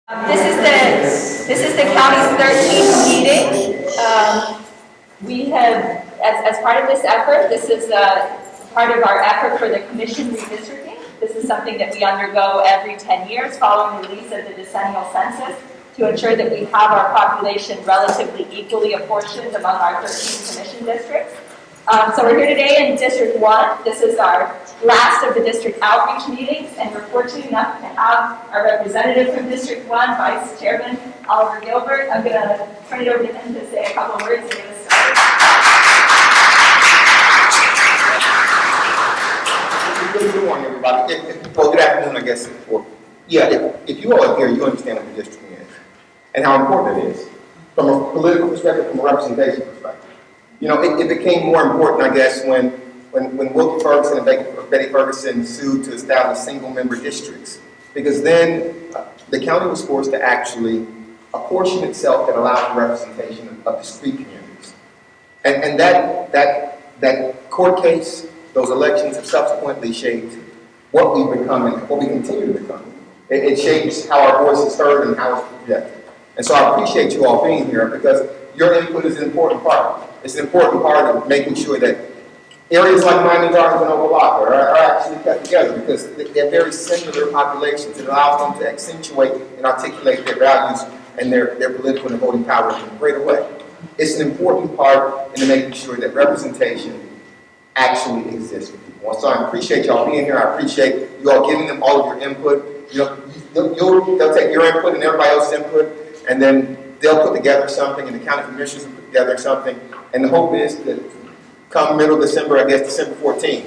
This is the county's 13th meeting. We have, as part of this effort, this is part of our effort for the commission redistricting. This is something that we undergo every 10 years following the release of the decennial census to ensure that we have our population relatively equally apportioned among our 13 commission districts. So we're here today in District 1. This is our last of the district outreach meetings, and we're fortunate enough to have our representative from District 1, Vice Chairman Oliver Gilbert. I'm going to turn it over to him to say a couple of words and get us started. Good morning, everybody. Well, good afternoon, I guess. If you all are here, you understand what the districting is and how important it is from a political perspective, from a representation perspective. You know, it became more important, I guess, when Wilkie Ferguson and Betty Ferguson sued to establish single-member districts, because then the county was forced to actually apportion itself that allowed for representation of discrete communities. And that court case, those elections have subsequently shaped what we've become and what we continue to become. It shapes how our voice is heard and how it's projected. And so I appreciate you all being here, because your input is an important part. It's an important part of making sure that areas like Miami-Dade and Opa-Locka are actually kept together, because they're very similar populations. It allows them to accentuate and articulate their values and their political and voting power in a greater way. It's an important part in making sure that representation actually exists for people. So I appreciate y'all being here. I appreciate you all giving them all of your input. You know, they'll take your input and everybody else's input, and then they'll put together something, and the county commissioners will put together something. And the hope is that come middle of December, I guess December 14th,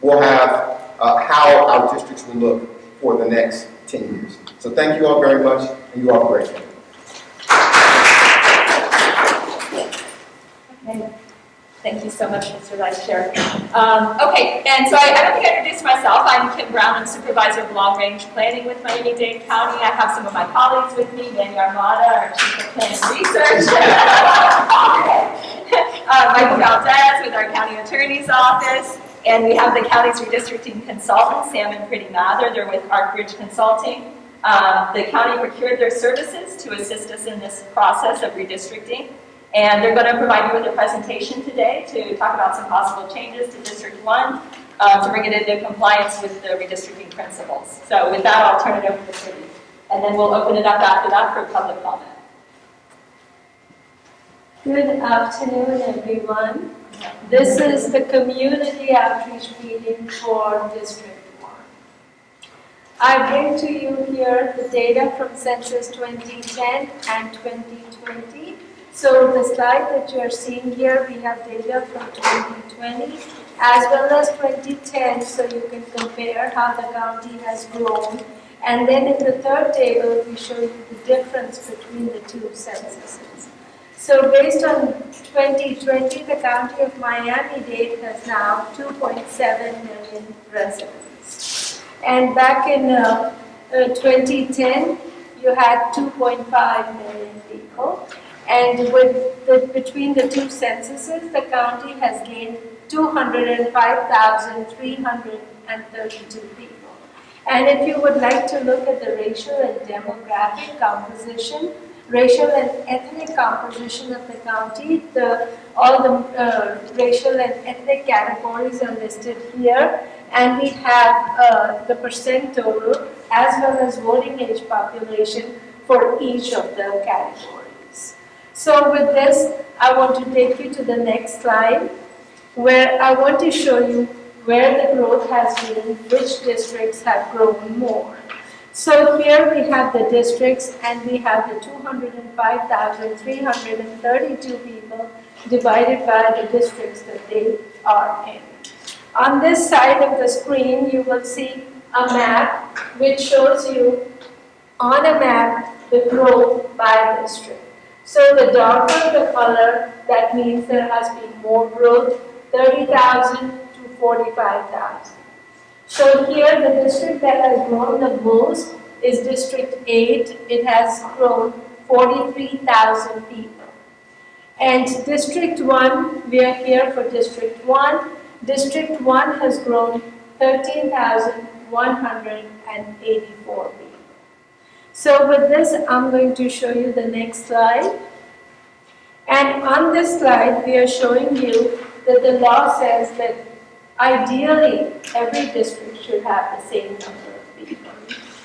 we'll have how our districts will look for the next 10 years. So thank you all very much, and you all are great. Okay. Thank you so much, Mr. Vice Chair. Okay, and so I don't think I introduced myself. I'm Kim Brown. I'm Supervisor of Long Range Planning with Miami-Dade County. I have some of my colleagues with me, Manny Armada, our Chief of Plan and Research. Michael Valdez with our County Attorney's Office. And we have the county's redistricting consultant, Sam and Pretty Mather. They're with Arcbridge Consulting. The county procured their services to assist us in this process of redistricting. And they're going to provide you with a presentation today to talk about some possible changes to District 1 to bring it into compliance with the redistricting principles. So with that, I'll turn it over to Cindy. And then we'll open it up after that for public comment. Good afternoon, everyone. This is the community outreach meeting for District 1. I bring to you here the data from Census 2010 and 2020. So the slide that you are seeing here, we have data from 2020 as well as 2010, so you can compare how the county has grown. And then in the third table, we show you the difference between the two censuses. So based on 2020, the county of Miami-Dade has now 2.7 million residents. And back in 2010, you had 2.5 million people. And between the two censuses, the county has gained 205,332 people. And if you would like to look at the racial and demographic composition, racial and ethnic composition of the county, all the racial and ethnic categories are listed here. And we have the percent total as well as voting age population for each of the categories. So with this, I want to take you to the next slide, where I want to show you where the growth has been, which districts have grown more. So here we have the districts, and we have the 205,332 people divided by the districts that they are in. On this side of the screen, you will see a map which shows you on a map the growth by district. So the darker the color, that means there has been more growth, 30,000 to 45,000. So here the district that has grown the most is District 8. It has grown 43,000 people. And District 1, we are here for District 1. District 1 has grown 13,184 people. So with this, I'm going to show you the next slide. And on this slide, we are showing you that the law says that ideally, every district should have the same number of people.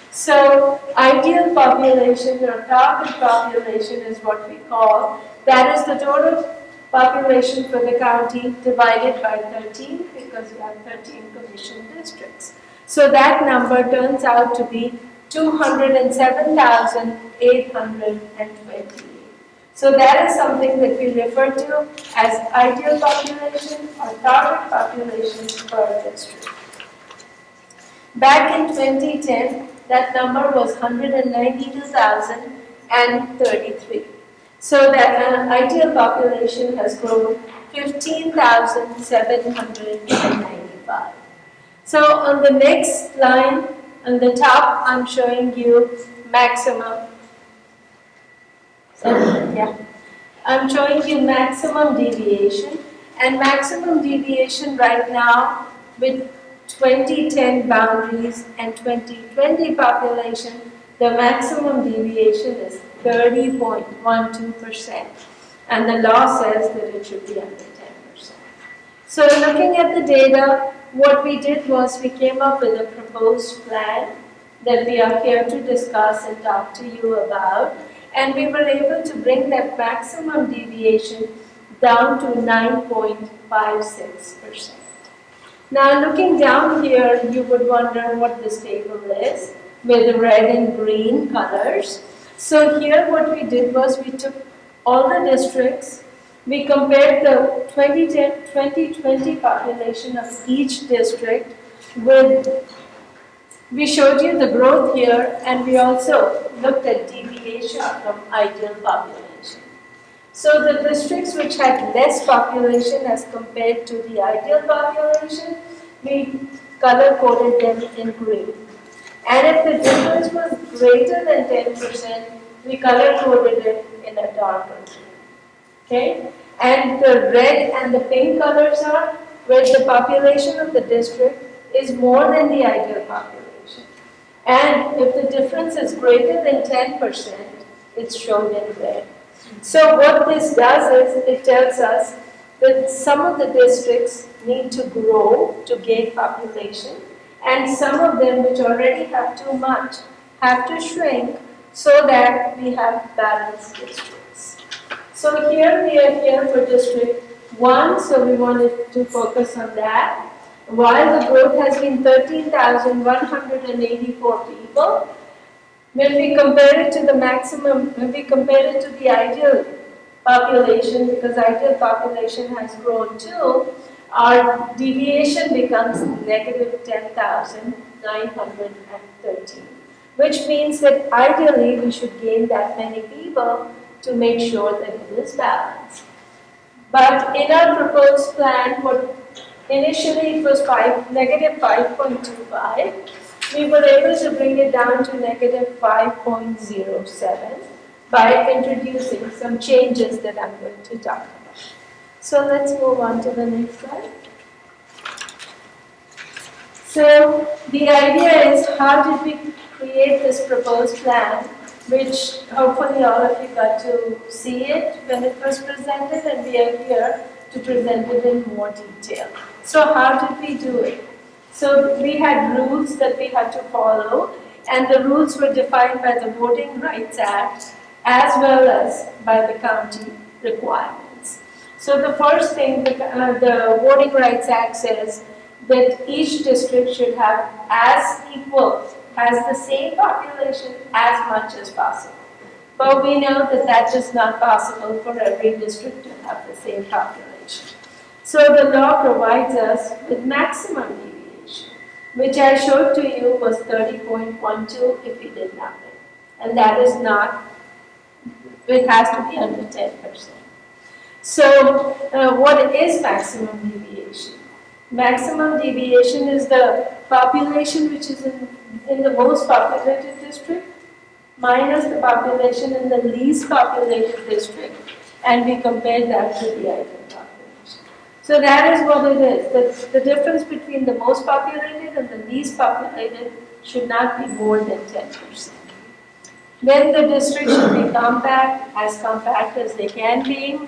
So ideal population or target population is what we call, that is the total population for the county divided by 13 because we have 13 commission districts. So that number turns out to be 207,828. So that is something that we refer to as ideal population or target population per district. Back in 2010, that number was 192,033. So that ideal population has grown 15,795. So on the next line, on the top, I'm showing you maximum. I'm showing you maximum deviation, and maximum deviation right now with 2010 boundaries and 2020 population, the maximum deviation is 30.12%, and the law says that it should be under 10%. So looking at the data, what we did was we came up with a proposed plan that we are here to discuss and talk to you about, and we were able to bring that maximum deviation down to 9.56%. Now looking down here, you would wonder what this table is with the red and green colors. So here what we did was we took all the districts, we compared the 2020 population of each district with, we showed you the growth here, and we also looked at deviation from ideal population. So the districts which had less population as compared to the ideal population, we color-coded them in green. And if the difference was greater than 10%, we color-coded it in a darker green. Okay? And the red and the pink colors are where the population of the district is more than the ideal population. And if the difference is greater than 10%, it's shown in red. So what this does is, it tells us that some of the districts need to grow to gain population, and some of them which already have too much have to shrink so that we have balanced districts. So here we are here for District 1, so we wanted to focus on that. While the growth has been 13,184 people, when we compare it to the maximum, when we compare it to the ideal population, because ideal population has grown too, our deviation becomes negative 10,913, which means that ideally we should gain that many people to make sure that it is balanced. But in our proposed plan, initially it was negative 5.25. We were able to bring it down to negative 5.07 by introducing some changes that I'm going to talk about. So let's move on to the next slide. So the idea is, how did we create this proposed plan, which hopefully all of you got to see it when it was presented, and we are here to present it in more detail. So how did we do it? So we had rules that we had to follow, and the rules were defined by the Voting Rights Act as well as by the county requirements. So the first thing, the Voting Rights Act says that each district should have as the same population as much as possible. But we know that that is not possible for every district to have the same population. So the law provides us with maximum deviation, which I showed to you was 30.12 if we did nothing. And that is not, it has to be under 10%. So what is maximum deviation? Maximum deviation is the population which is in the most populated district minus the population in the least populated district, and we compare that to the ideal population. So that is what it is. The difference between the most populated and the least populated should not be more than 10%. Then the district should be compact as they can be.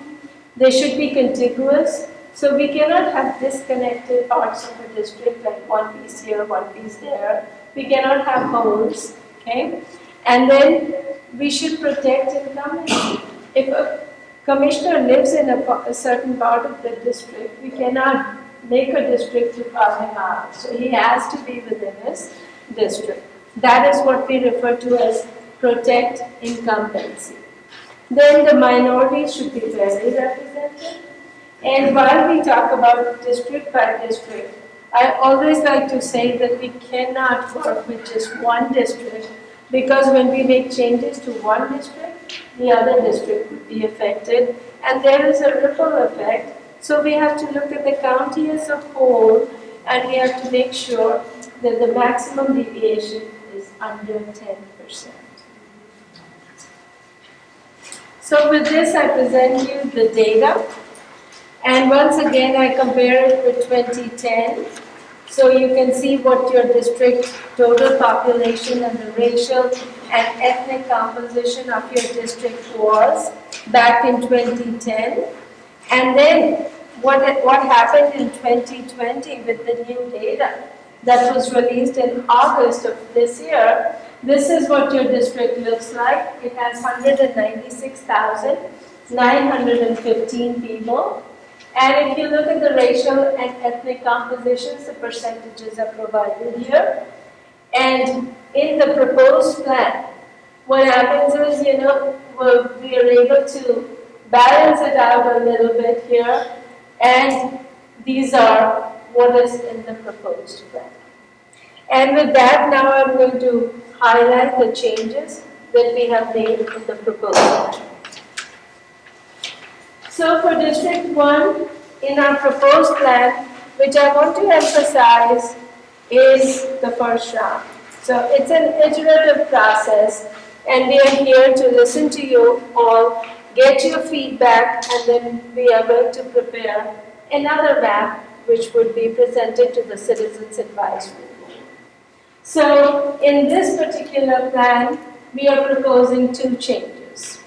They should be contiguous. So we cannot have disconnected parts of a district, like one piece here, one piece there. We cannot have holes, okay? And then we should protect incumbency. If a commissioner lives in a certain part of the district, we cannot make a district to carve him out. So he has to be within his district. That is what we refer to as protect incumbency. Then the minorities should be fairly represented. And while we talk about district by district, I always like to say that we cannot work with just one district, because when we make changes to one district, the other district would be affected, and there is a ripple effect. So we have to look at the county as a whole, and we have to make sure that the maximum deviation is under 10%. So with this, I present you the data. And once again, I compare it with 2010. So you can see what your district total population and the racial and ethnic composition of your district was back in 2010. And then what happened in 2020 with the new data that was released in August of this year. This is what your district looks like. It has 196,915 people. And if you look at the racial and ethnic compositions, the percentages are provided here. And in the proposed plan, what happens is, we are able to balance it out a little bit here. And these are what is in the proposed plan. And with that, now I'm going to highlight the changes that we have made in the proposed plan. So for District 1, in our proposed plan, which I want to emphasize is the first round. So it's an iterative process, and we are here to listen to you all, get your feedback, and then we are going to prepare another map which would be presented to the Citizens Advisory Board. So in this particular plan, we are proposing two changes.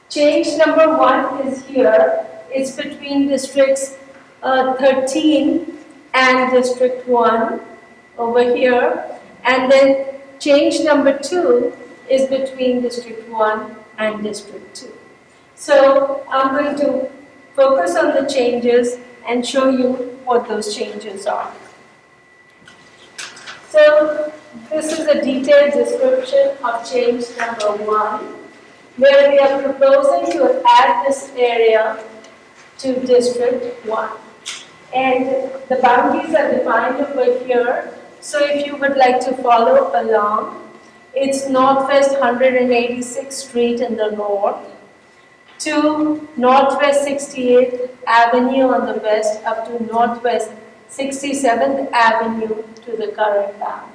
Change number 1 is here. It's between districts 13 and District 1 over here. And then change number 2 is between District 1 and District 2. So I'm going to focus on the changes and show you what those changes are. So this is a detailed description of change number 1, where we are proposing to add this area to District 1. And the boundaries are defined over here. So if you would like to follow along, it's Northwest 186th Street in the north to Northwest 68th Avenue on the west up to Northwest 67th Avenue to the current boundary.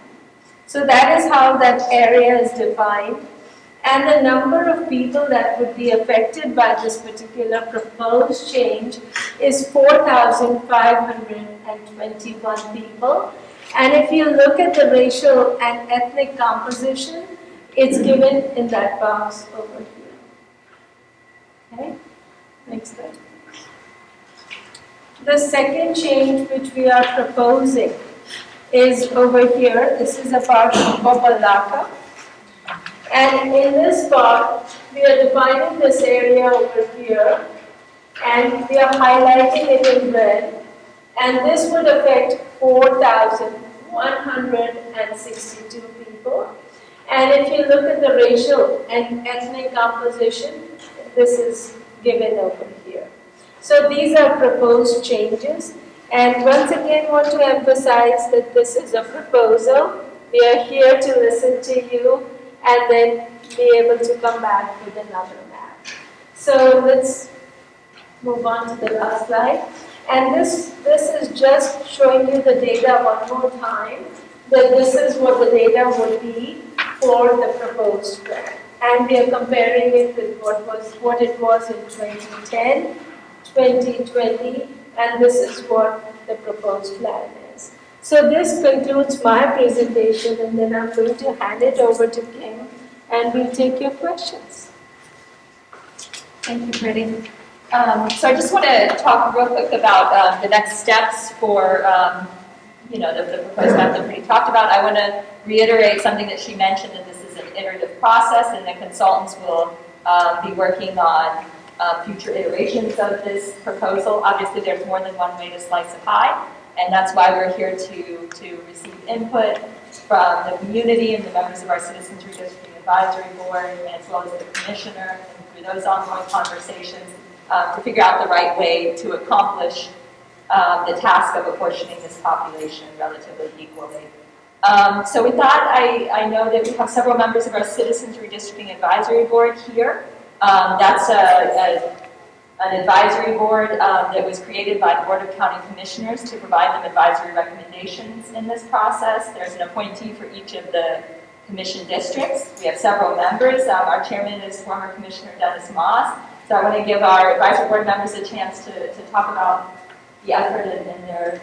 So that is how that area is defined. And the number of people that would be affected by this particular proposed change is 4,521 people. And if you look at the racial and ethnic composition, it's given in that box over here. Okay, next slide. The second change which we are proposing is over here. This is a part of Opa-Locka. And in this part, we are defining this area over here, and we are highlighting it in red. And this would affect 4,162 people. And if you look at the racial and ethnic composition, this is given over here. So these are proposed changes. And once again, want to emphasize that this is a proposal. We are here to listen to you and then be able to come back with another map. So let's move on to the last slide. And this is just showing you the data one more time, that this is what the data would be for the proposed plan. And we are comparing it with what it was in 2010, 2020, and this is what the proposed plan is. So this concludes my presentation, and then I'm going to hand it over to Kim and we'll take your questions. Thank you, Freddie. So I just want to talk real quick about the next steps for, the proposed map that we talked about. I want to reiterate something that she mentioned, that this is an iterative process, and the consultants will be working on future iterations of this proposal. Obviously, there's more than one way to slice a pie, and that's why we're here to receive input from the community and the members of our Citizens Redistricting Advisory Board, as well as the commissioner, and through those ongoing conversations, to figure out the right way to accomplish the task of apportioning this population relatively equally. So with that, I know that we have several members of our Citizens Redistricting Advisory Board here. That's an advisory board that was created by the Board of County Commissioners to provide them advisory recommendations in this process. There's an appointee for each of the commission districts. We have several members. Our chairman is former Commissioner Dennis Moss. So I want to give our advisory board members a chance to talk about the effort and their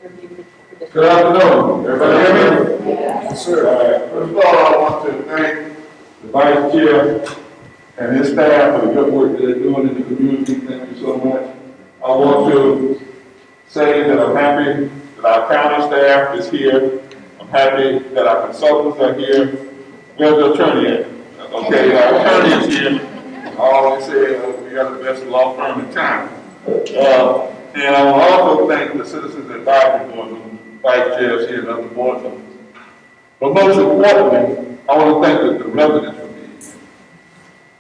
view for district. Good afternoon. Everybody hear me? Yes, sir. First of all, I want to thank the vice chair and his staff for the good work that they're doing in the community. Thank you so much. I want to say that I'm happy that our county staff is here. I'm happy that our consultants are here. Where's the attorney at? Okay, our attorney is here. I always say we got the best law firm in town. And I will also thank the Citizens Advisory Board, the vice chairs here and other board members. But most importantly, I want to thank the residents for being here.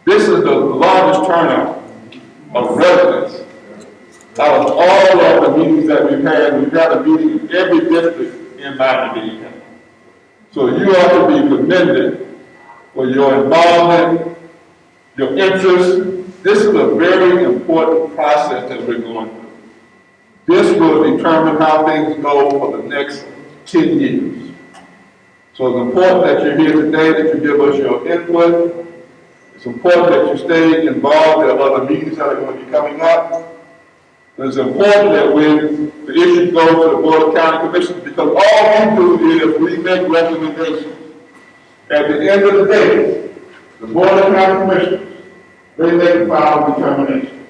This is the largest turnout of residents out of all of the meetings that we've had. We've got a meeting in every district in Miami-Dade County. So you are to be commended for your involvement, your interest. This is a very important process that we're going through. This will determine how things go for the next 10 years. So it's important that you're here today, that you give us your input. It's important that you stay involved. There are other meetings that are going to be coming up. It's important that when the issue goes to the Board of County Commissioners, because all we do is we make recommendations. At the end of the day, the Board of County Commissioners, they make a final determination.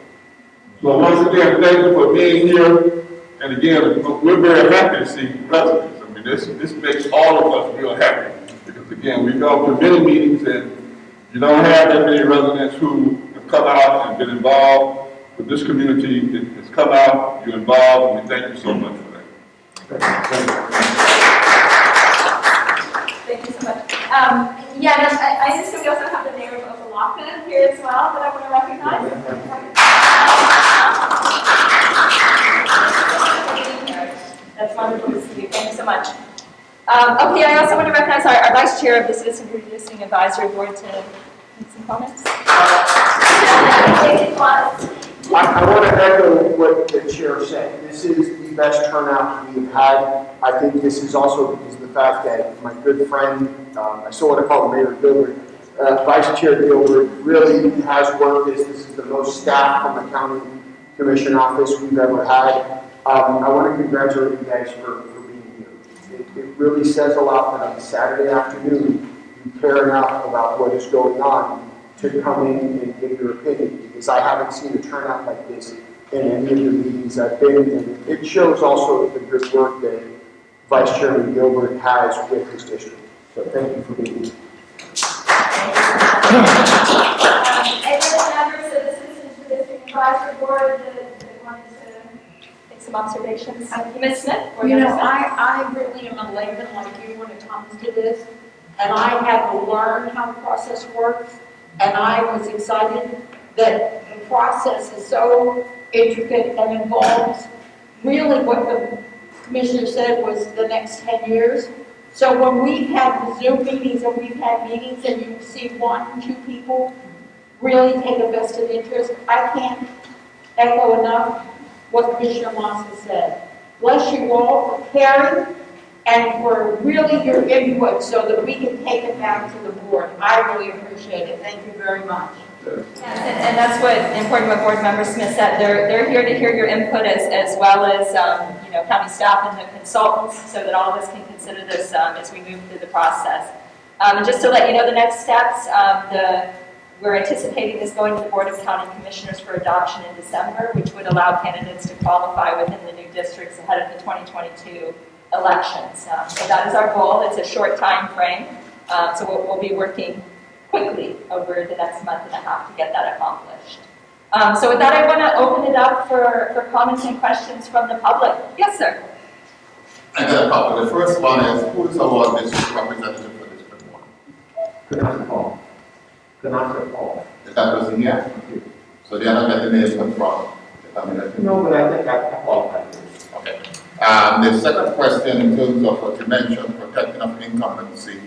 So once again, thank you for being here. And again, we're very happy to see residents. I mean, this makes all of us real happy. Because again, we go to many meetings and you don't have that many residents who have come out and been involved with this community. It's come out, you're involved, and we thank you so much for that. thank you so much. I understand we also have the mayor of Opa-Locka here as well that I want to recognize. That's wonderful to see you. Thank you so much. Okay, I also want to recognize our vice chair of the Citizens Redistricting Advisory Board to make some comments. I want to echo what the chair said. This is the best turnout we've had. I think this is also because of the fact that my good friend, I still want to call him Mayor Gilbert, Vice Chair Gilbert really has worked this. This is the most staff from the county commission office we've ever had. I want to congratulate you guys for being here. It really says a lot that on Saturday afternoon you care enough about what is going on to come in and give your opinion, because I haven't seen a turnout like this in any of the meetings I've been in. It shows also the good work that Vice Chairman Gilbert has with his district. So thank you for being here. Any other members of the Citizens Redistricting Advisory Board that wanted to make some observations? Ms. Smith? Or You know, Smith? I really am a layman like you when it comes to this, and I had to learn how the process works, and I was excited that the process is so intricate and involves really what the commissioner said was the next 10 years. So when we've had the Zoom meetings and we've had meetings and you see 1, 2 people really take a vested interest, I can't echo enough what Commissioner Moss has said. Bless you all for caring and for really your input so that we can take it back to the board. I really appreciate it. Thank you very much. Yes, and that's what important what Board Member Smith said. They're here to hear your input as well as county staff and the consultants, so that all of us can consider this as we move through the process. And just to let you know the next steps, we're anticipating this going to the Board of County Commissioners for adoption in December, which would allow candidates to qualify within the new districts ahead of the 2022 elections. So that is our goal. It's a short time frame, so we'll be working quickly over the next month and a half to get that accomplished. So with that, I want to open it up for comments and questions from the public. Yes, sir. I got a couple. The first one is, who is our district representative for District 1? Councilor Paul. Councilor Paul. Is that person here? So they are not getting names from No, but I think I qualify this. Okay. The second question in terms of what you mentioned, protecting of incumbency,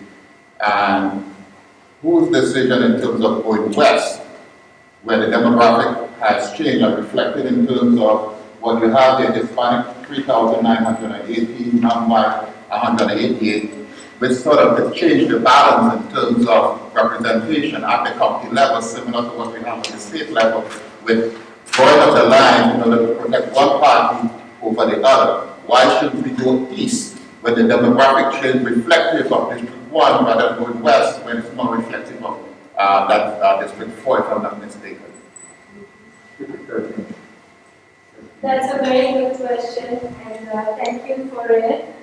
and whose decision in terms of going west, where the demographic has changed and reflected in terms of what you have there, Hispanic 3,918, non-white 188, which sort of could change the balance in terms of representation at the county level, similar to what we have at the state level, with drawing of the line in order to protect one party over the other. Why shouldn't we go east when the demographic change reflective of District 1 rather than going west when it's more reflective of that District 4, if I'm not mistaken? That's a very good question, and thank you for it.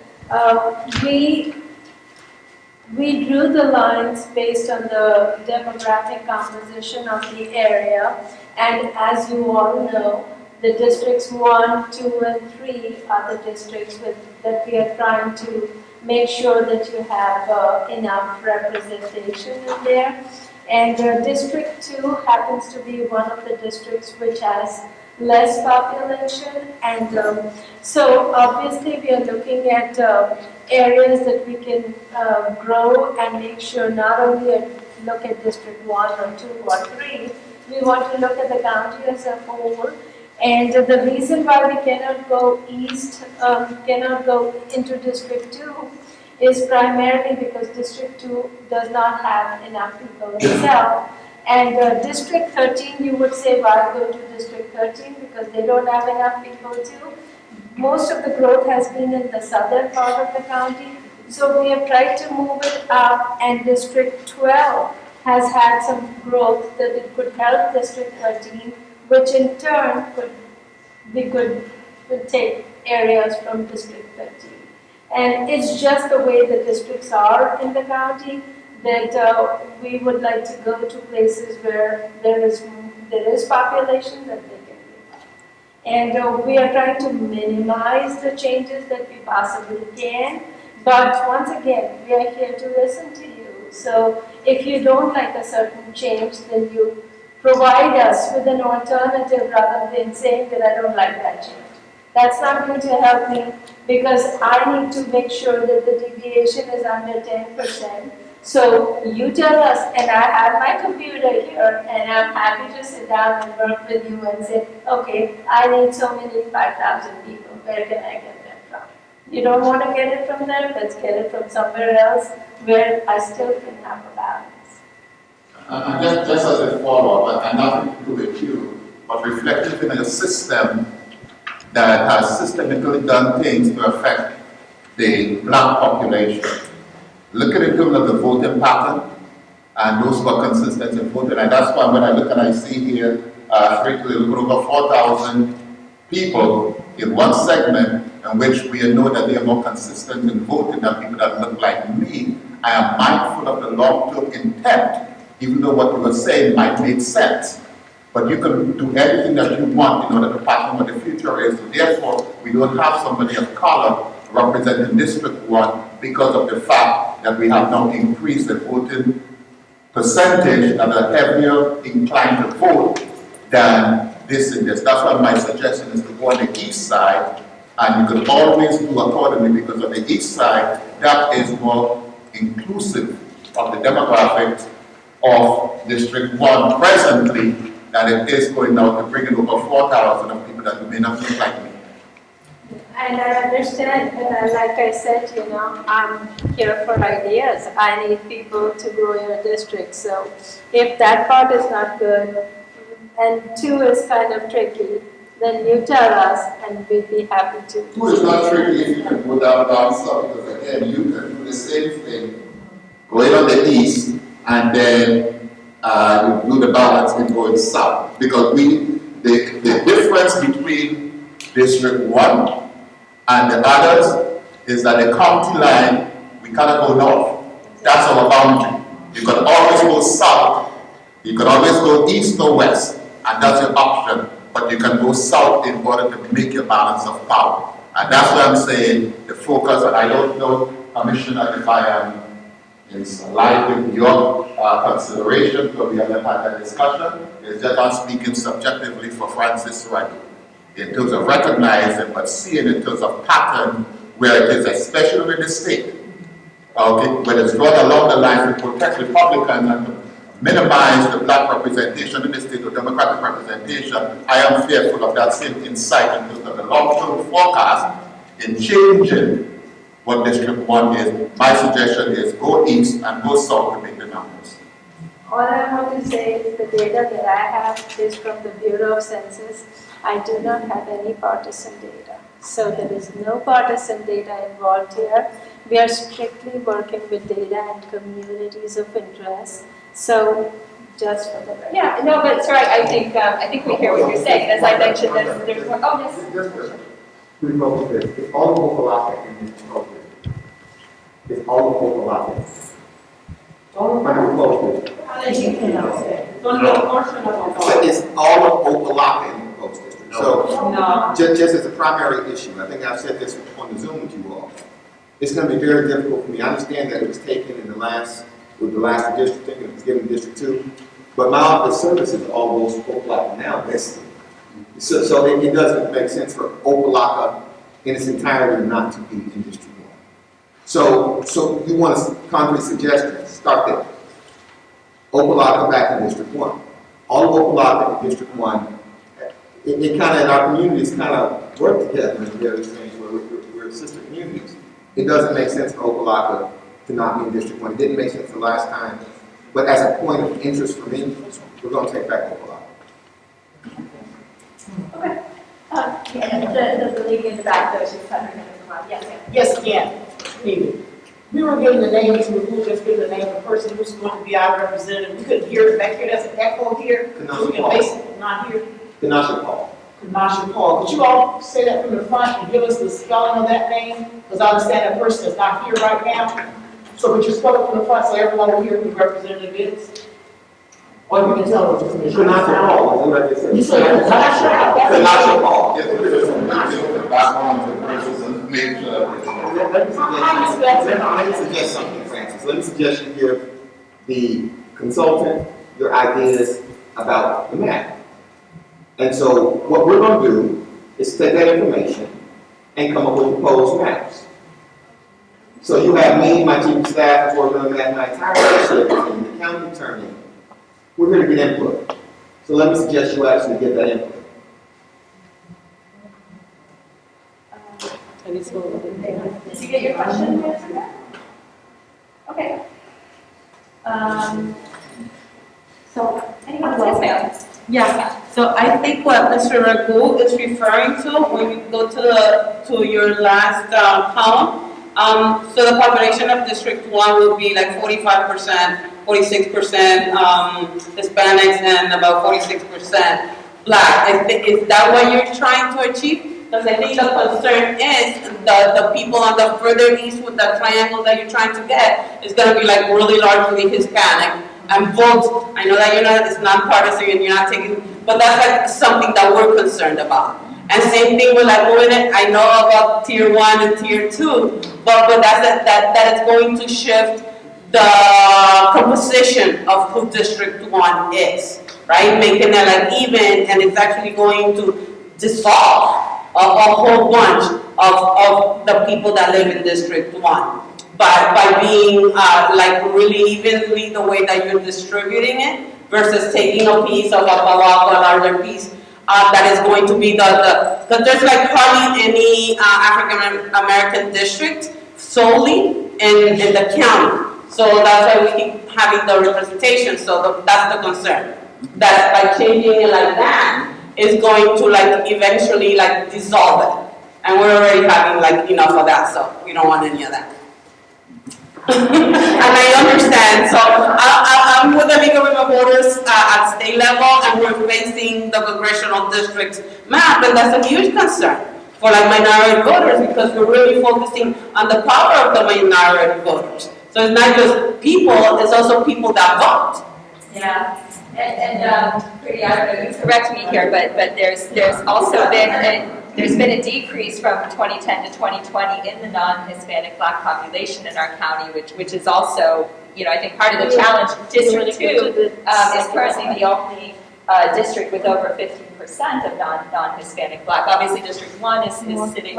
We drew the lines based on the demographic composition of the area, and as you all know, the districts 1, 2, and 3 are the districts that we are trying to make sure that you have enough representation in there. And District 2 happens to be one of the districts which has less population, and so obviously we are looking at areas that we can grow and make sure not only look at District 1 or 2 or 3, we want to look at the county as a whole. And the reason why we cannot go east, cannot go into District 2 is primarily because District 2 does not have enough people itself. And District 13, you would say, why go to District 13? Because they don't have enough people too. Most of the growth has been in the southern part of the county. So we have tried to move it up, and District 12 has had some growth that it could help District 13, which in turn could take areas from District 13. And it's just the way the districts are in the county that we would like to go to places where there is population that they can live. And we are trying to minimize the changes that we possibly can. But once again, we are here to listen to you. So if you don't like a certain change, then you provide us with an alternative rather than saying that I don't like that change. That's not going to help me because I need to make sure that the deviation is under 10%. So you tell us, and I have my computer here, and I'm happy to sit down and work with you and say, okay, I need so many 5,000 people. Where can I get that from? You don't want to get it from there? Let's get it from somewhere else where I still can have a balance. And just as a follow-up, and nothing to do with you, but reflective in a system that has systematically done things to affect the black population. Look at it in terms of the voting pattern, and those who are consistent in voting. And that's why when I look and I see here, over 4,000 people in one segment in which we know that they are more consistent in voting than people that look like me, I am mindful of the long-term intent, even though what you were saying might make sense. But you can do everything that you want in order to pattern what the future is. Therefore, we don't have somebody of color representing District 1 because of the fact that we have now increased the voting percentage that are heavier inclined to vote than this and this. That's why my suggestion is to go on the east side, and you can always do accordingly because on the east side, that is more inclusive of the demographics of District 1 presently than it is going now to bring in over 4,000 of people that may not look like me. And I understand, and like I said, you know, I'm here for ideas. I need people to grow your district. So if that part is not good, and 2 is kind of tricky, then you tell us, and we'd be happy to. 2 is not tricky if you can go down south, because again, you can do the same thing going on the east, and then you do the balance in going south. Because the difference between District 1 and the others is that the county line, we cannot go north. That's our boundary. You can always go south. You can always go east or west, and that's your option. But you can go south in order to make your balance of power. And that's why I'm saying the focus, and I don't know, Commissioner, if I am in line with your consideration, because we haven't had that discussion, is that I'm speaking subjectively for Francis Wright in terms of recognizing, but seeing in terms of pattern where it is, especially in the state. Okay, when it's drawn along the lines to protect Republicans and to minimize the black representation in the state or Democratic representation, I am fearful of that same insight in terms of the long-term forecast in changing what District 1 is. My suggestion is go east and go south to make the numbers. All I want to say is the data that I have is from the Bureau of Census. I do not have any partisan data. So there is no partisan data involved here. We are strictly working with data and communities of interest. So just for the record. Yeah, no, but sir, I think we hear what you're saying. As I mentioned, there's more, oh, yes. We focus this. It's all of Opa-Locka in this focus. It's all of Opa-Locka. All of Opa-Locka. But it's all of Opa-Locka in the proposed district. So just as a primary issue, I think I've said this on the Zoom with you all. It's going to be very difficult for me. I understand that it was taken in the last redistricting, it was given District 2, but my office services all those Opa-Locka now, basically. So it doesn't make sense for Opa-Locka in its entirety not to be in District 1. So you want a concrete suggestion, start there. Opa-Locka back in District 1. All of Opa-Locka in District 1, it kind of, in our communities, kind of work together in various things where we're sister communities. It doesn't make sense for Opa-Locka to not be in District 1. It didn't make sense the last time. But as a point of interest for me, we're going to take back Opa-Locka. Okay. The lady in the back, though, she's had her hand in the line. Yes, ma'am. Yes, again. We were given the names, we were just given the name of the person who's going to be our representative. We couldn't hear it back here, there's an echo here. So we can basically not hear. Kanasha Paul. Kanasha Paul. Could you all say that from the front and give us the spelling of that name? Because I understand that person is not here right now. So would you spell it from the front so everyone will hear who the representative is? Or you can tell us. Kanasha Paul, is that what You said Kanasha? Kanasha Paul. Yes, it is. The background of the person, make sure Let me suggest something, Francis. Let me suggest you give the consultant your ideas about the map. And so what we're going to do is take that information and come up with proposed maps. So you have me, my chief of staff, is working on the map, my entire leadership team, the county attorney. We're going to get input. So let me suggest you actually get that input. Did you get your question answered? Okay. So, anyone else? Yes, ma'am. Yeah, so I think what Mr. Ragu is referring to, when you go to your last column, so the population of District 1 would be like 45%, 46% Hispanics, and about 46% Black. Is that what you're trying to achieve? Because I think the concern is the people on the further east with the triangle that you're trying to get is going to be like really largely Hispanic. And vote, I know that it's nonpartisan and you're not taking, but that's like something that we're concerned about. And same thing with like moving it, I know about tier 1 and tier 2, but that it's going to shift the composition of who District 1 is, right? Making it like even, and it's actually going to dissolve a whole bunch of the people that live in District 1. By being like really evenly the way that you're distributing it versus taking a piece of Opa-Locka, a larger piece that is going to be because there's like hardly any African American district solely in the county. So that's why we keep having the representation. So that's the concern. That by changing it like that is going to like eventually like dissolve it. And we're already having like enough of that, so we don't want any of that. And I understand, so I'm with the League of Women Voters at state level, and we're facing the congressional districts map, and that's a huge concern for like minority voters, because we're really focusing on the power of the minority voters. So it's not just people, it's also people that vote. Yeah, and pretty, I don't know, you correct me here, but there's also been a decrease from 2010 to 2020 in the non-Hispanic Black population in our county, which is also, I think part of the challenge. District 2 is currently the only district with over 15% of non-Hispanic Black. Obviously, District 1 is sitting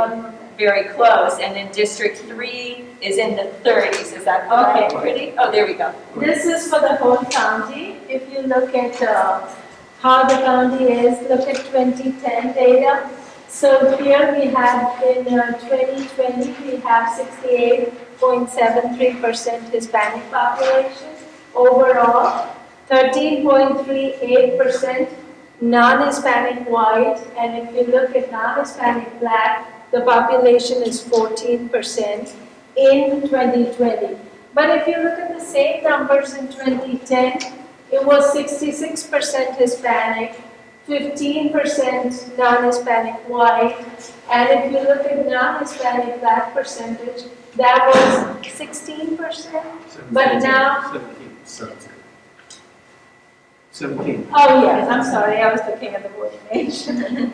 very close, and then District 3 is in the 30s. Is that correct? Okay. Pretty? Oh, there we go. This is for the whole county. If you look at how the county is, look at 2010 data. So here we have in 2020, we have 68.73% Hispanic population overall, 13.38% non-Hispanic white, and if you look at non-Hispanic Black, the population is 14% in 2020. But if you look at the same numbers in 2010, it was 66% Hispanic, 15% non-Hispanic white, and if you look at non-Hispanic Black percentage, that was 16%, but now... 17. Oh, yes, I'm sorry, I was looking at the voting age.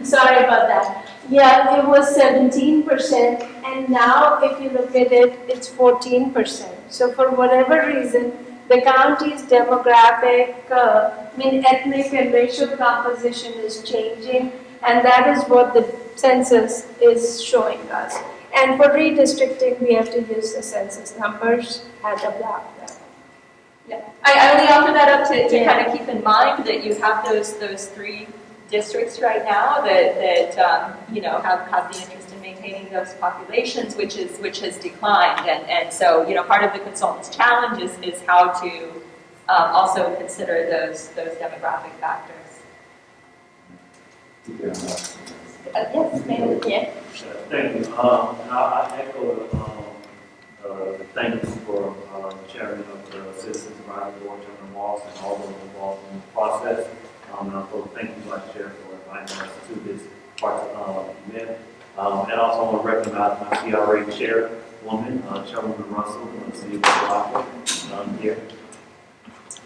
Sorry about that. Yeah, it was 17%, and now if you look at it, it's 14%. So for whatever reason, the county's demographic, ethnic and racial composition is changing, and that is what the census is showing us. And for redistricting, we have to use the census numbers at the block level. Yeah, I only offer that up to kind of keep in mind that you have those 3 districts right now that have the interest in maintaining those populations, which has declined, and so part of the consultant's challenge is how to also consider those demographic factors. Yes, ma'am. Yeah. Thank you. I echo the thanks for the chairman of the Citizens Advisory Board, Chairman Moss, and all those involved in the process. And also thank you, Vice Chair, for inviting us to this event. And also I want to recognize my CRA chairwoman, Chairwoman Russell, from the City of Opa-Locka, here.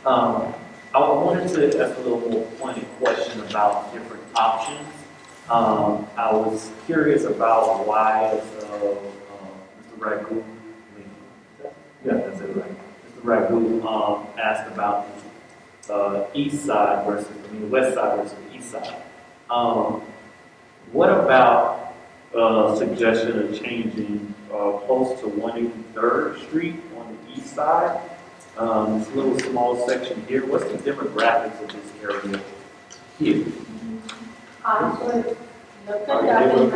I wanted to ask a little more pointed question about different options. I was curious about why, Mr. Ragu, that's it, right? Mr. Ragu asked about the east side versus, the west side versus the east side. What about suggestion of changing close to 183rd Street on the east side? This little small section here, what's the demographics of this area here? I would look at that and I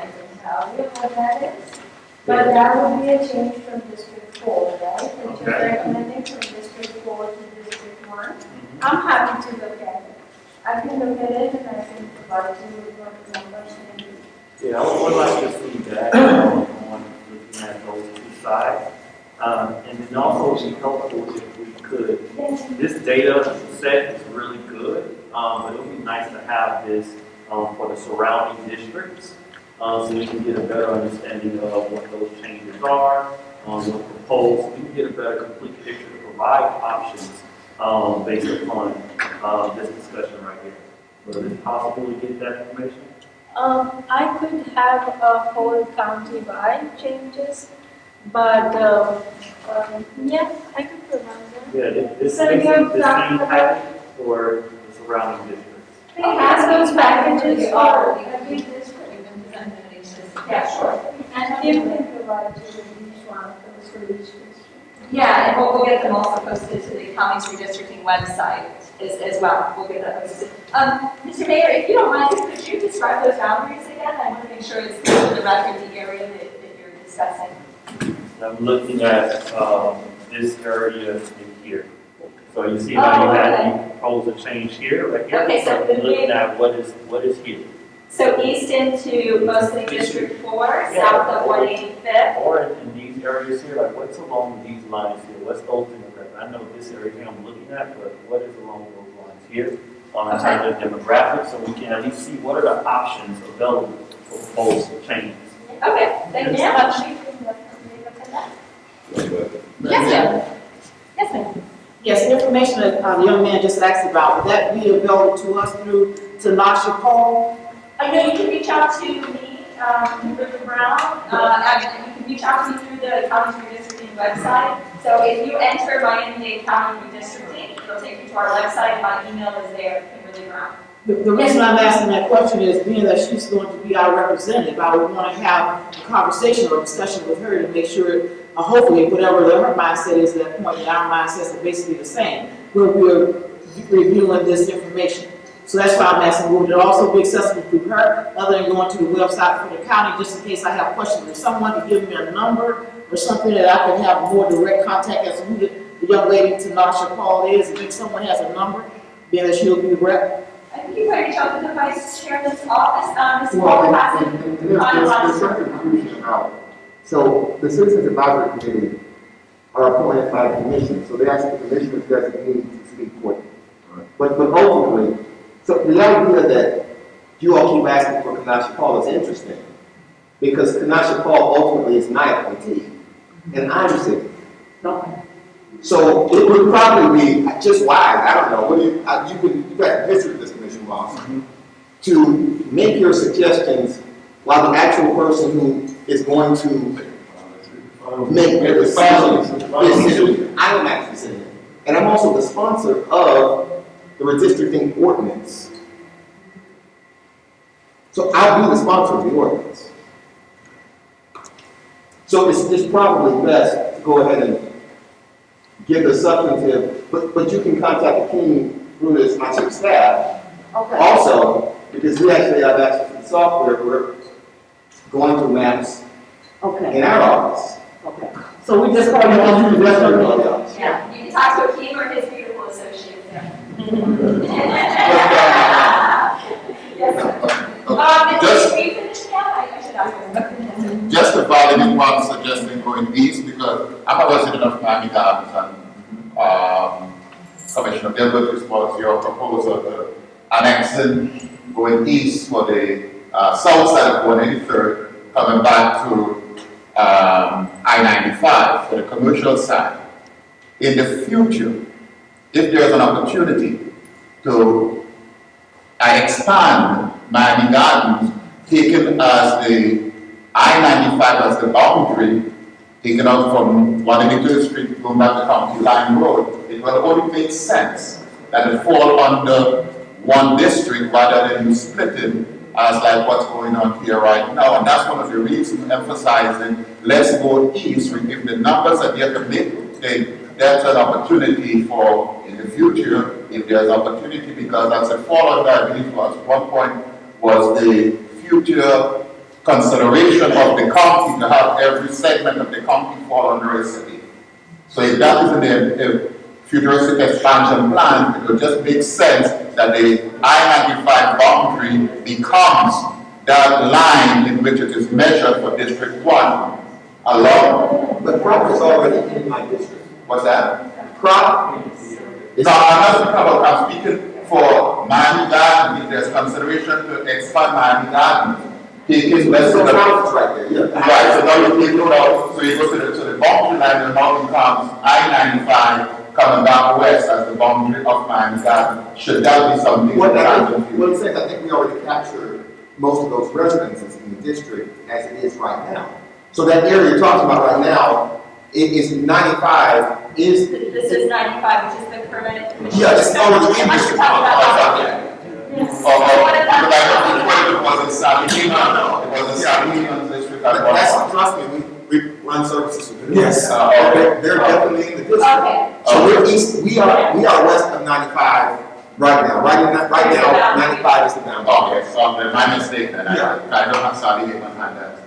can tell you what that is. But that would be a change from District 4, right? Which is recommending from District 4 to District 1. I'm happy to look at it. I can look at it and I can provide you with what the numbers may be. Yeah, I would like to see that on looking at those 2 sides. And then also it'd be helpful if we could, this data set is really good, but it would be nice to have this for the surrounding districts. So we can get a better understanding of what those changes are, what's proposed. We can get a better complete picture to provide options based upon this discussion right here. So is it possible to get that information? I could have a whole county-wide changes, but yeah, I could provide that. Yeah, this So makes you're the same package for the surrounding districts. They have those packages for every district. Yeah, sure. And Kim can provide you with each one of those for each district. Yeah, and we'll get them also posted to the county's redistricting website as well. We'll get that posted. Mr. Mayor, if you don't mind, could you describe those boundaries again? I want to make sure it's clear for the record the area that you're discussing. I'm looking at this area in here. So you see how you have you propose a change here, right here? Okay, so I'm looking at what is here. So east into mostly District 4, south of 185th. Or in these these areas here, like what's along these lines here? What's those demographics? I know this area I'm looking at, but what is along those lines here? In terms of demographics, so we can at least see what are the options available for both changes. Okay, thank you so much. Yes, ma'am. Yes, ma'am. Yes, the information that the young man just asked about, would that be available to us through Tanasha Paul? I know you can reach out to me, Richard Brown, and you can reach out to me through the county's redistricting website. So if you enter Miami-Dade County redistricting, it'll take you to our website. My email is there, Kimberly Brown. The reason I'm asking that question is being that she's going to be our representative, I would want to have a conversation or discussion with her to make sure, hopefully, whatever her mindset is at that point, and our mindsets are basically the same, when we're reviewing this information. So that's why I'm asking, would it also be accessible through her, other than going to the website for the county, just in case I have questions? If someone could give me a number or something that I can have more direct contact as to who the young lady Tanasha Paul is, and if someone has a number, being that she'll be the rep. I think you can reach out to the vice chairman's office. Ms. Well, Paul and hasn't there's some confusion about, so the Citizens Advisory Committee are appointed by the commission, so they ask the commissioners designee to speak for them. But ultimately, so the idea that you all keep asking for Kanasha Paul is interesting, because Kanasha Paul ultimately is my appointee, and I'm sitting. So it would probably be just wise, I don't know, you guys have history of this commission, Ross, to make your suggestions while the actual person who is going to make the decisions is sitting. I am actually sitting. And I'm also the sponsor of the redistricting ordinance. So I'll be the sponsor of the ordinance. So it's probably best to go ahead and give the substantive, but you can contact the team through this, my chief staff. Okay. Also, because we actually have access to the software, we're going through maps Okay. in our office. Okay. So we just call you on to the rest of the Yeah, you can talk to Akeem or his beautiful associate there. Yes, sir. Just- Are you finished now? I should ask you. Just to validate what I'm suggesting going east, because I'm a resident of Miami Gardens, and Commissioner Gilbert, was your proposal to annexing going east for the south side of 183rd, coming back to I-95 for the commercial side. In the future, if there's an opportunity to expand Miami Gardens, taken as the I-95 as the boundary, taken out from 183rd Street, going back to County Line Road, it will only make sense that it fall under one district rather than you splitting as like what's going on here right now. And that's one of the reasons emphasizing let's go east. If the numbers are there to make, that's an opportunity for in the future, if there's opportunity, because that's a fall under, I believe was one point was the future consideration of the county to have every segment of the county fall under a city. So if that is in the futuristic expansion plan, it will just make sense that the I-95 boundary becomes that line in which it is measured for District 1 alone. But Prop is already in my district. What's that? Prop is. No, I'm not speaking about, I'm speaking for Miami Gardens. If there's consideration to expand Miami Gardens, taking less than right there, yeah. Right, so now you take it out, so you go to the boundary line, and now becomes I-95 coming back west as the boundary of Miami Gardens. Should that be something What that I'm saying, I think we already captured most of those residences in the district as it is right now. So that area you're talking about right now, it is 95 is. This is 95, which is the permanent commission. Yeah, it's already in I should talk about that. Yes. it wasn't Saturday, no, it wasn't Saturday on the district. That's, trust me, we run services with them. Yes. They're definitely in the district. Okay. So we're east, we are west of 95 right now. Right now, 95 is the boundary. Okay, so my mistake then, I don't have Saturday in my hand.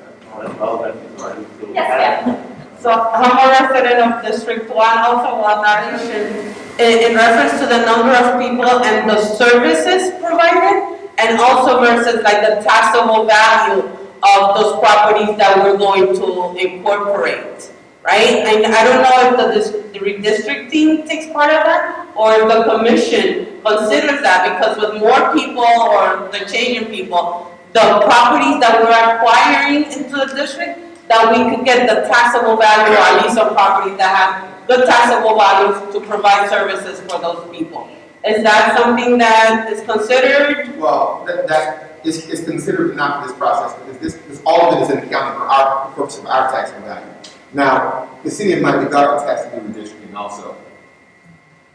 Yes, ma'am. So I'm a resident of District 1, also want addition in reference to the number of people and the services provided, and also versus like the taxable value of those properties that we're going to incorporate. right? And I don't know if the redistricting takes part of that, or if the commission considers that, because with more people or the change in people, the properties that we're acquiring into the district, that we could get the taxable value, or at least some properties that have good taxable values to provide services for those people. Is that something that is considered? Well, that is considered not for this process, because this all of it is in the county for our purpose of our taxable value. Now, the city of Miami-Dade Gardens has to do redistricting also,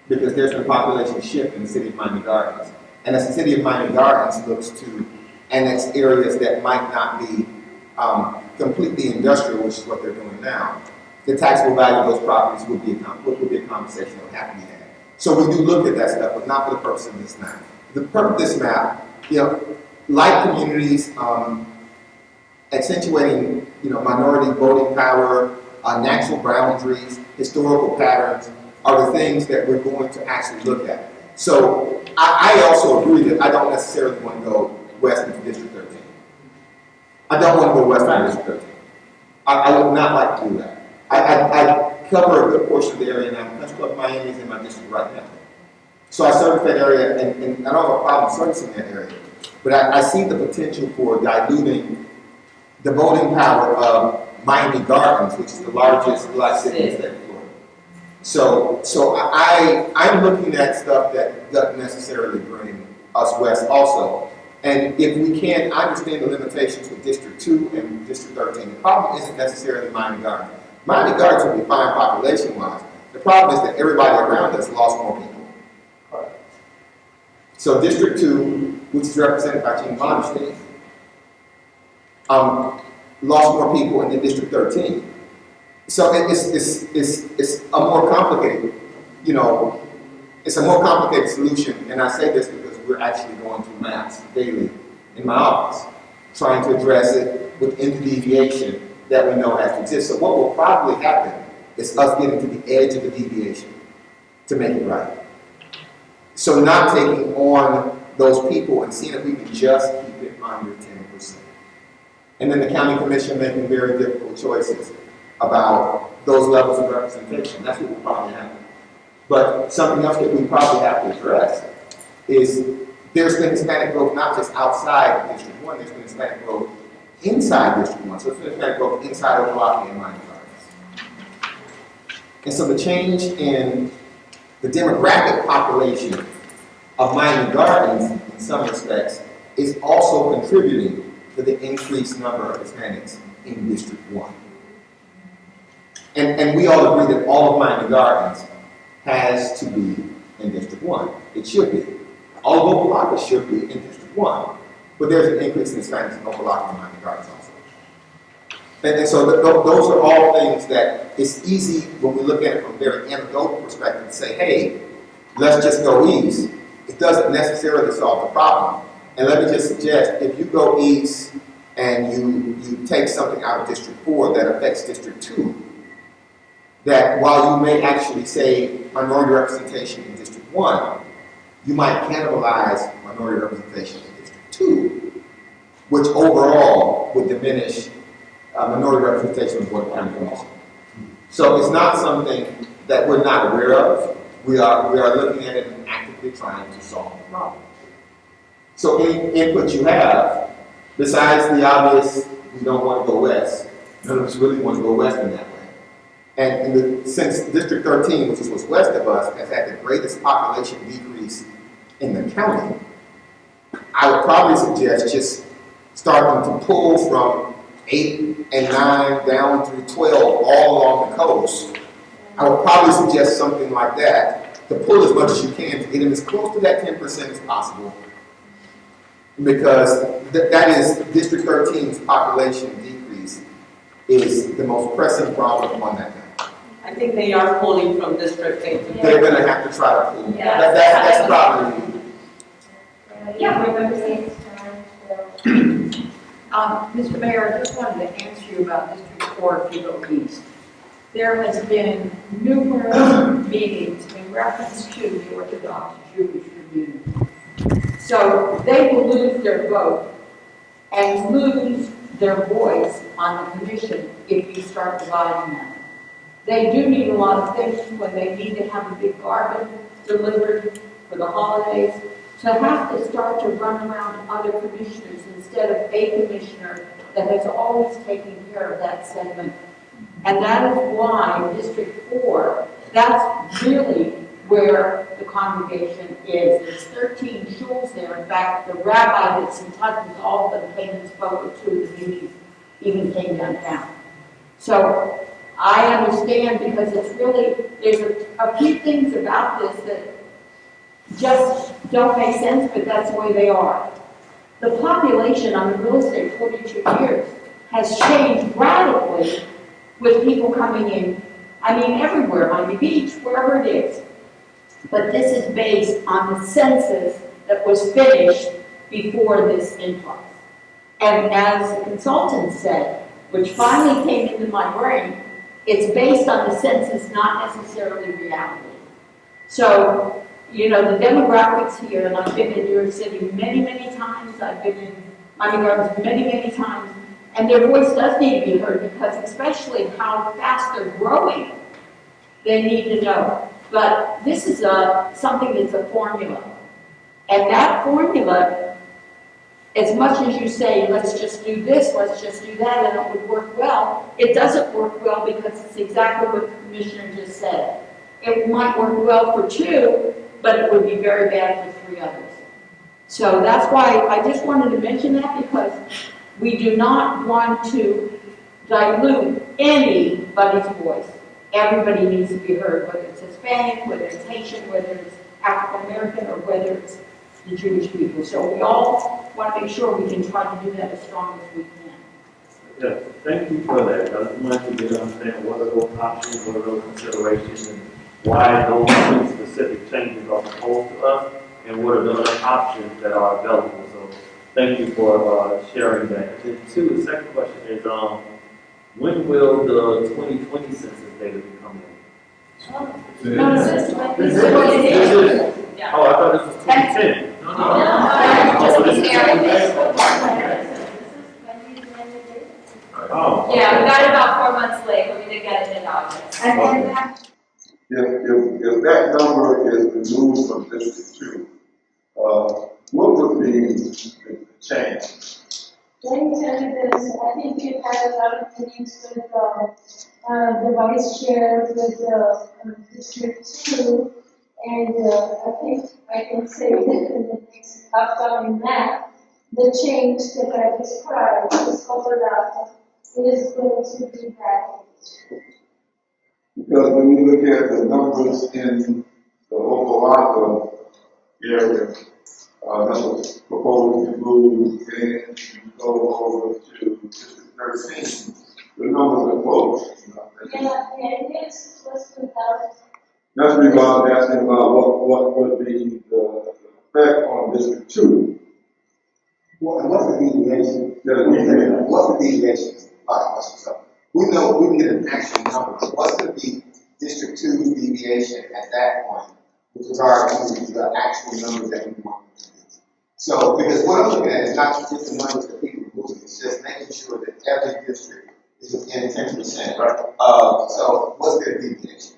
because there's been a population shift in the city of Miami-Dade Gardens. And as the city of Miami-Dade Gardens looks to annex areas that might not be completely industrial, which is what they're doing now, the taxable value of those properties would be a conversation that would have to be had. So we do look at that stuff, but not for the purpose of this map. The purpose of this map, like communities, accentuating, minority voting power, natural boundaries, historical patterns, are the things that we're going to actually look at. So I also agree that I don't necessarily want to go west into District 13. I don't want to go west into District 13. I would not like to do that. I cover a good portion of the area now. Country Club Miami is in my district right now. So I service that area, and I don't have a problem servicing that area. But I see the potential for diluting the voting power of Miami Gardens, which is the largest black city in the state of Florida. So I'm looking at stuff that doesn't necessarily bring us west also. And if we can, I understand the limitations with District 2 and District 13. The problem isn't necessarily Miami Gardens. Miami Gardens will be fine population-wise. The problem is that everybody around us lost more people. So District 2, which is represented by Gene Bonstein, lost more people in District 13. So it's a more complicated, it's a more complicated solution. And I say this because we're actually going through maps daily in my office, trying to address it within the deviation that we know has to exist. So what will probably happen is us getting to the edge of the deviation to make it right. So not taking on those people and seeing if we can just keep it under 10%. And then the county commission making very difficult choices about those levels of representation. That's what will probably happen. But something else that we probably have to address is there's been Hispanic growth not just outside of District 1, there's been Hispanic growth inside District 1. So it's been Hispanic growth inside Opa-Locka and Miami Gardens. And so the change in the demographic population of Miami Gardens, in some respects, is also contributing to the increased number of Hispanics in District 1. And we all agree that all of Miami Gardens has to be in District 1. It should be. All of Opa-Locka should be in District 1. But there's an increase in Hispanics in Opa-Locka and Miami Gardens also. And so those are all things that it's easy when we look at it from a very anecdotal perspective to say, hey, let's just go east. It doesn't necessarily solve the problem. And let me just suggest, if you go east and you take something out of District 4 that affects District 2, that while you may actually say minority representation in District 1, you might cannibalize minority representation in District 2, which overall would diminish minority representation of Board County Commission. So it's not something that we're not aware of. We are looking at it and actively trying to solve the problem. So any input you have, besides the obvious, we don't want to go west, none of us really want to go west in that way. And since District 13, which is what's west of us, has had the greatest population decrease in the county, I would probably suggest just starting to pull from 8 and 9 down through 12 all along the coast. I would probably suggest something like that to pull as much as you can to get them as close to that 10% as possible, because that is District 13's population decrease is the most pressing problem on that map. I think they are pulling from District 8. They're going to have to try to pull. Yeah. That's probably. Yeah, we're going to see. Mr. Mayor, I just wanted to answer you about District 4 if you go east. There has been numerous meetings in reference to the Orthodox Jewish community. So they will lose their vote and lose their voice on the commission if you start dividing them. They do need a lot of things when they need to have a big garden delivered for the holidays. To have to start to run around other commissioners instead of a commissioner that has always taken care of that segment. And that is why District 4, that's really where the congregation is. There's 13 shuls there. In fact, the rabbi that's in touch with all of them came and spoke at 2 of the meetings, even came downtown. So I understand because it's really, there's a few things about this that just don't make sense, but that's the way they are. The population on the real estate 42 years has changed radically with people coming in, I mean, everywhere, Miami Beach, wherever it is. But this is based on the census that was finished before this influx. And as the consultant said, which finally came into my brain, it's based on the census, not necessarily reality. So, you know, the demographics here, and I've been in New York City many, many times, I've been in Miami Gardens many, many times, and their voice does need to be heard because especially how fast they're growing, they need to know. But this is something that's a formula. And that formula, as much as you say, let's just do this, let's just do that, and it would work well, it doesn't work well because it's exactly what the commissioner just said. It might work well for 2, but it would be very bad for 3 others. So that's why I just wanted to mention that because we do not want to dilute anybody's voice. Everybody needs to be heard, whether it's Hispanic, whether it's Haitian, whether it's African American, or whether it's the Jewish people. So we all want to make sure we can try to do that as strong as we can. Yes, thank you for that. I just wanted to get to understand what are those options, what are those considerations, and why those 2 specific changes are proposed to us, and what are the other options that are available. So thank you for sharing that. And 2, the second question is, when will the 2020 census data be coming in? No, this is what This this is- is. Yeah. Oh, I thought this was 2010. No, just comparing this. Oh. Yeah, we got it about 4 months late, but we did get it in August. And then that, If that number is removed from District 2, what would be the change? let me tell you this, I think we've had a lot of meetings with the vice chair with District 2, and I think I can say that in the next upcoming map, the change that I described, this Opa-Locka, is going to be that. Because when you look at the numbers in the Opa-Locka area, that was proposed to move, and you go over to District 13, the numbers are close. Yeah, it is close to that. That's the reason I'm asking about what would be the effect on District 2. What's the deviation? Yeah, What's the deviation? So we know we can get an actual number. What's going to be District 2's deviation at that point with regard to the actual numbers that we want to do? So, because what I'm looking at is not just the numbers that people are moving, it's just making sure that every district is within 10%. Right. So what's their deviation?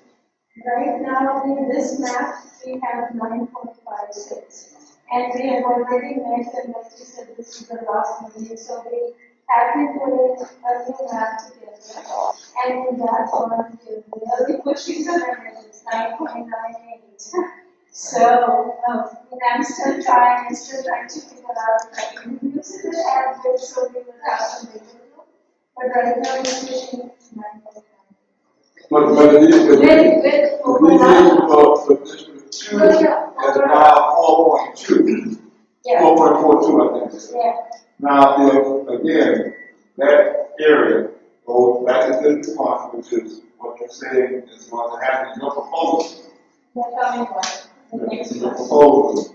Right now, in this map, we have 9.56. And we have already met, and like you said, this is the last meeting, so we have been putting a new map together. And in that one, we're really pushing the limit, it's 9.98. So, I'm still trying to figure out if I can use it as average, so we will have some data. But right now, we're pushing 9.98. But the deviation for District 2 is about 4.2. Yeah. 4.42, I think. Yeah. Now, if, again, that area goes back to the response, which is what you're saying is going to happen in your proposal. The coming one, the next Your one. proposal.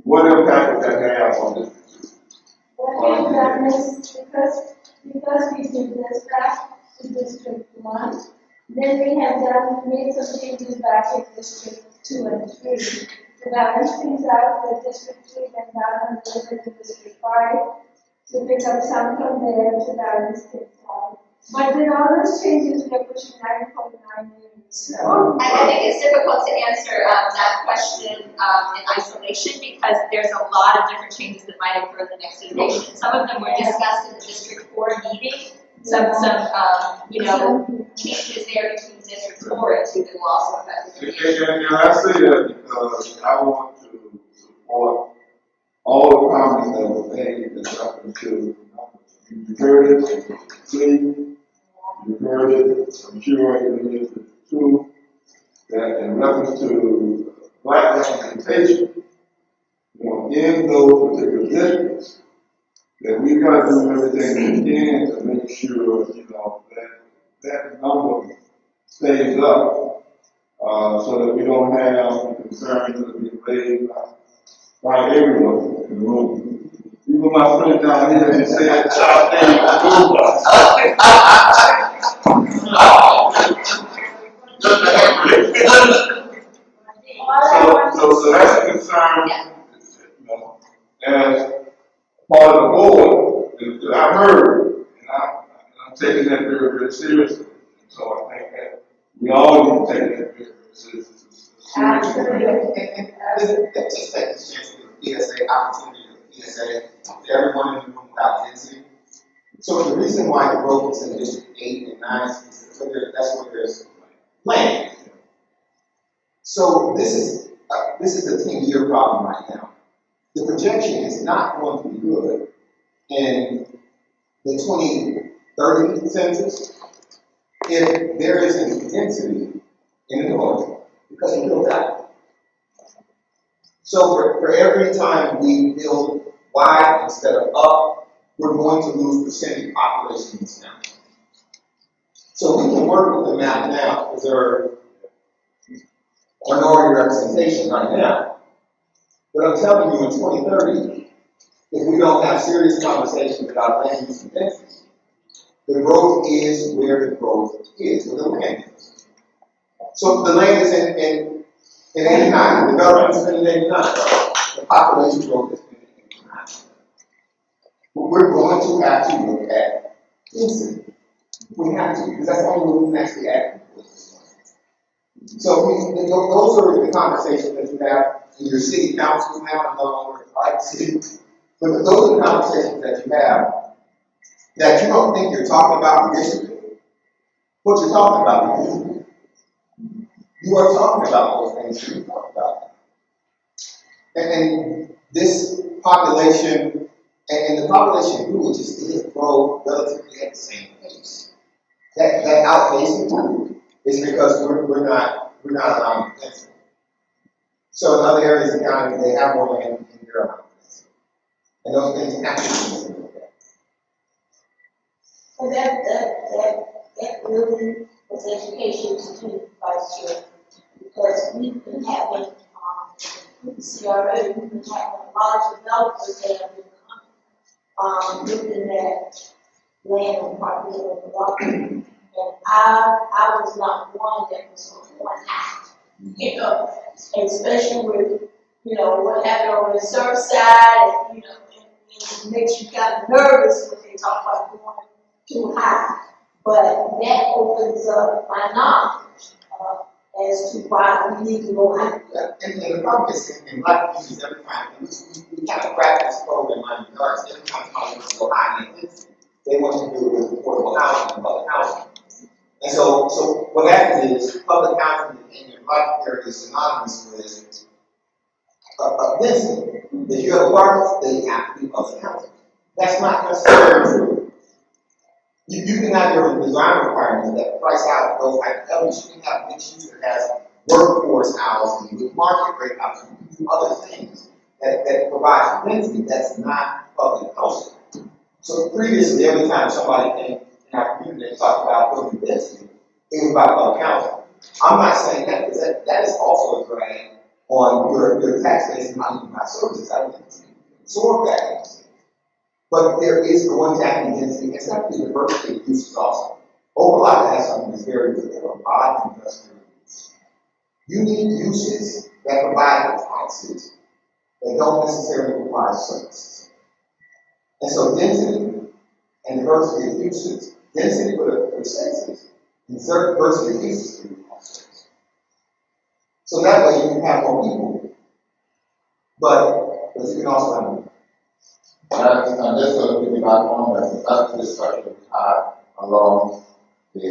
What impact would that have on District 2? What we've done is, because we did this back to District 1, then we have made some changes back in District 2 and 3 to balance things out with District 3 and down a little bit to District 5 to pick up some from there to balance things out. But with all those changes, we are pushing 9.9 million. So, I think it's difficult to answer that question in isolation because there's a lot of different changes that might occur in the next iteration. Some of them were discussed in the District 4 meeting. Some changes there between District 4 and 2 that will also affect the And I say that because I want to support all the comments that were made in reference to, you heard it, see, you heard it, I'm sure it is true, that in reference to black representation, in those particular districts, that we've got to do everything we can to make sure, that number stays up, so that we don't have concerns that are being raised by everyone in the room. Even my friend down here, he said, child name So that's a concern, as part of the board, that I heard, and I'm taking that very, very seriously. So I think that we all need to take that very, very seriously. And let's just take this chance to give PSA opportunity to PSA to everyone in the room without density. So the reason why the growth is in District 8 and 9 is because that's where there's land. So this is a 10-year problem right now. The projection is not going to be good in the 2030 census if there isn't density in the north, because we built out. So for every time we build wide instead of up, we're going to lose percentage population in this town. So we can work with the map now to preserve minority representation right now. But I'm telling you, in 2030, if we don't have serious conversations about land use and density, the growth is where the growth is, where the land is. So the land is in 89, the government's been in 89, the population growth has been in 89. But we're going to have to look at density. We have to, because that's the only way we can actually act. So those are the conversations that you have in your city councils now, no longer like city. But those are the conversations that you have that you don't think you're talking about redistricting, but you're talking about redistricting. You are talking about those things that you talk about. And this population, and the population grew, just didn't grow relatively at the same pace. That outpacing group is because we're not allowing density. So in other areas of the county, they have more land in their allowing density. And those things have to be looked at. Well, that really was education to Vice Chair, because we've been having, CRA, we've been having a lot of developers that have been looking at land and property of Opa-Locka. And I was not one that was on one act, and especially with, what happened on the surf side, and, it makes you kind of nervous when they talk about going too high. But that opens up my knowledge as to why we need to go high. And the problem is, in black communities, every time, we kind of practice code in my regards, every time somebody wants to go high in density, they want to do it with affordable housing and public housing. And so what happens is public housing in your black area is synonymous with density. If you have apartments, then you have to be public housing. That's not necessarily true. You can have your design requirements that price out those type of elements. You can have mixed use that has workforce housing with market rate housing. You can do other things that provide density that's not public housing. So previously, every time somebody came in our community and talked about building density, it was about public housing. I'm not saying that because that is also a drag on your tax base and how you buy services. I don't think you can absorb that. But there is going to have to be density. It's not the diversity of uses also. Opa-Locka has something that's very good. There are a lot of industrial uses. You need uses that provide the taxes that don't necessarily provide services. And so density and diversity of uses then city put a census, insert diversity pieces to the census. So that way you can have more people. But you can also have more. I'm just going to piggyback on that. That's the discussion we had along the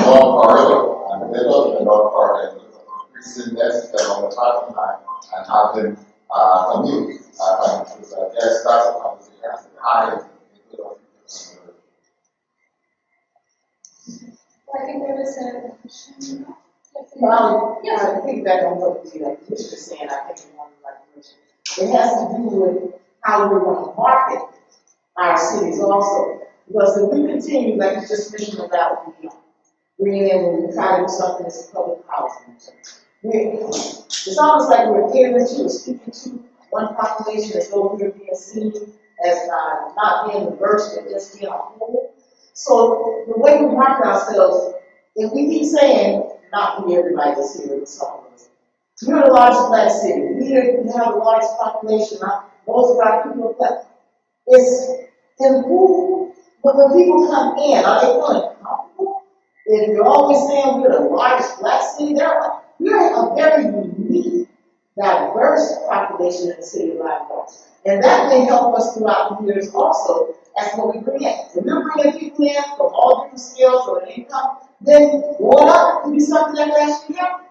north corridor and the middle of the north corridor, increasing density along the parking line and having commute. I guess that's a conversation that's high. I think there was a question. Well, yeah, I think that on what the commissioner is saying, I think in one of the commission. It has to do with how we're going to market our cities also. Because if we continue, like you just mentioned about the bringing in, when we try to do something that's public housing. It's almost like we're catering to or speaking to one population as though we're being seen as not being diverse, but just being a whole. So the way we market ourselves, if we keep saying, not be everybody that's here, but some of us, we're the largest black city. We have the largest population. Most of our people, it's in who, but when people come in, are they feeling comfortable? If you're always saying we're the largest black city, we're a very unique, diverse population in the city of Miami. And that may help us throughout the years also. That's what we bring in. If we're bringing people in from all different skills or income, then going up could be something that actually happens.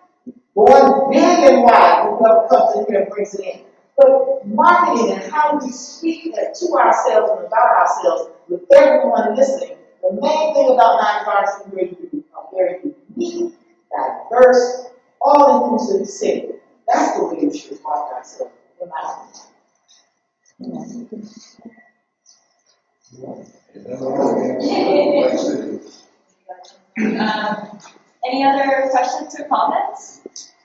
Going big and wide, whoever comes in here and brings it in. But marketing and how we speak to ourselves and about ourselves with everyone listening, the main thing about 95 is we're a very unique, diverse, all-inclusive city. That's the way we should market ourselves in my opinion. Any other questions or comments?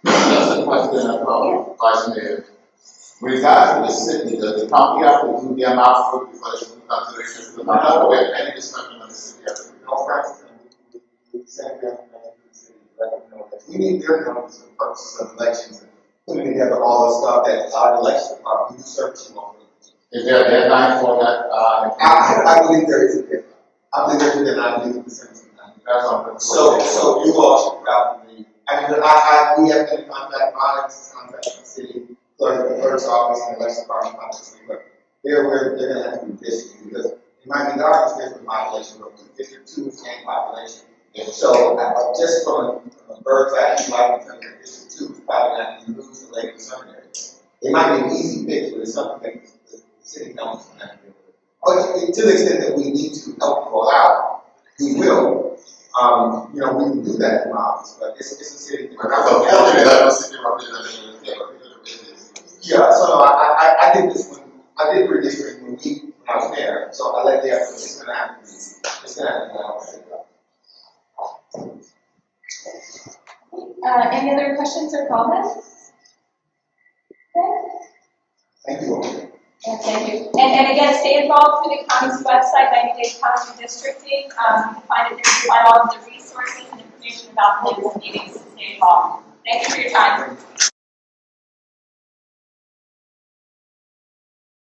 Just a question about Vice Mayor. With regards to the city, does the county have to do their output before they do consideration to the matter? Any discussion on the city has to be no practice and we send them to the city, let them know that we need their numbers for purposes of elections and putting together all the stuff that our election department do service on. Is there a deadline for that? I believe there is a deadline. I believe there's a deadline. I believe it's December 9th. So you all should probably, we have been in contact, Onyx, contact with the city, clerk's office, and election department, but they're going to have to do this because in Miami-Dade County, there's different population, but District 2 is the same population. And so just from a bird's eye view, I can tell you that District 2 is probably not going to lose the Lake Seminary. It might be an easy fix, but it's something that the city council can have to do. But to the extent that we need to help people out, we will. We can do that in my office, but it's a city. Yeah, so I did this when I did redistricting when I was there. So I let the effort. It's gonna have to be. It's gonna have to be. Any other questions or comments? Okay. Thank you all. Yeah, thank you. And again, stay involved through the county's website, Miami-Dade County Redistricting. You can find it there. You can find all of the resources and information about the meetings. Stay involved. Thank you for your time.